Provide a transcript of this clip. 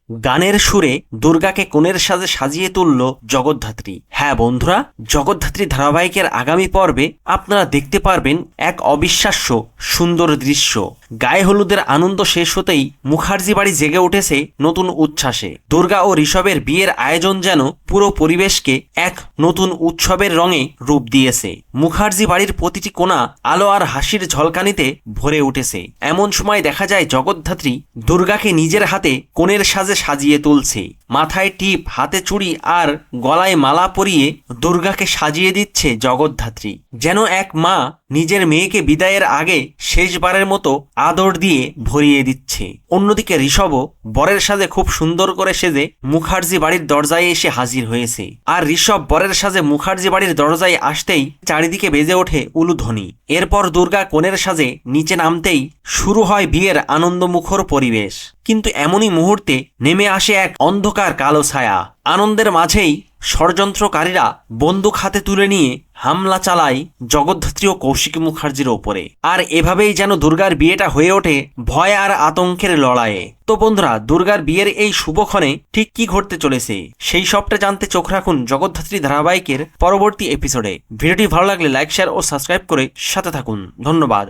গানের সুরে দুর্গাকে কোণের সাজে সাজিয়ে তুলল জগদ্ধাত্রী। হ্যাঁ বন্ধুরা, জগদ্ধাত্রী ধারাবাহিকের আগামী পর্বে আপনারা দেখতে পারবেন এক অবিশ্বাস্য সুন্দর দৃশ্য। গায়ে হলুদের আনন্দ শেষ হতেই মুখার্জি বাড়ি জেগে উঠেছে নতুন উচ্ছ্বাসে। দুর্গা ও ঋষভের বিয়ের আয়োজন যেন পুরো পরিবেশকে এক নতুন উৎসবের রঙে রূপ দিয়েছে। মুখার্জি বাড়ির প্রতিটি কোণা আলো আর হাসির ঝলকানিতে ভরে উঠেছে। এমন সময় দেখা যায় জগদ্ধাত্রী দুর্গাকে নিজের হাতে কোণের সাজে সাজিয়ে তুলছে। মাথায় টিপ, হাতে চুড়ি আর গলায় মালা পরিয়ে দুর্গাকে সাজিয়ে দিচ্ছে জগদ্ধাত্রী, যেন এক মা নিজের মেয়েকে বিদায়ের আগে শেষবারের মতো আদর দিয়ে ভরিয়ে দিচ্ছে। অন্যদিকে ঋষভও বরের সাজে খুব সুন্দর করে সেজে মুখার্জি বাড়ির দরজায় এসে হাজির হয়েছে। আর ঋষভ বরের সাজে মুখার্জি বাড়ির দরজায় আসতেই চারিদিকে বেজে ওঠে উলুধ্বনি। এরপর দুর্গা কোণের সাজে নিচে নামতেই শুরু হয় বিয়ের আনন্দমুখর পরিবেশ। কিন্তু এমনই মুহূর্তে নেমে আসে এক অন্ধকার কালো ছায়া। আনন্দের মাঝেই ষড়যন্ত্রকারীরা বন্দুক হাতে তুলে নিয়ে হামলা চালায় জগদ্ধাত্রী ও কৌশিকী মুখার্জির ওপরে। আর এভাবেই যেন দুর্গার বিয়েটা হয়ে ওঠে ভয় আর আতঙ্কের লড়াইয়ে। তো বন্ধুরা, দুর্গার বিয়ের এই শুভক্ষণে ঠিক কি ঘটতে চলেছে সেই সবটা জানতে চোখ রাখুন জগদ্ধাত্রী ধারাবাহিকের পরবর্তী এপিসোডে। ভিডিওটি ভালো লাগলে লাইক, শেয়ার ও সাবস্ক্রাইব করে সাথে থাকুন। ধন্যবাদ।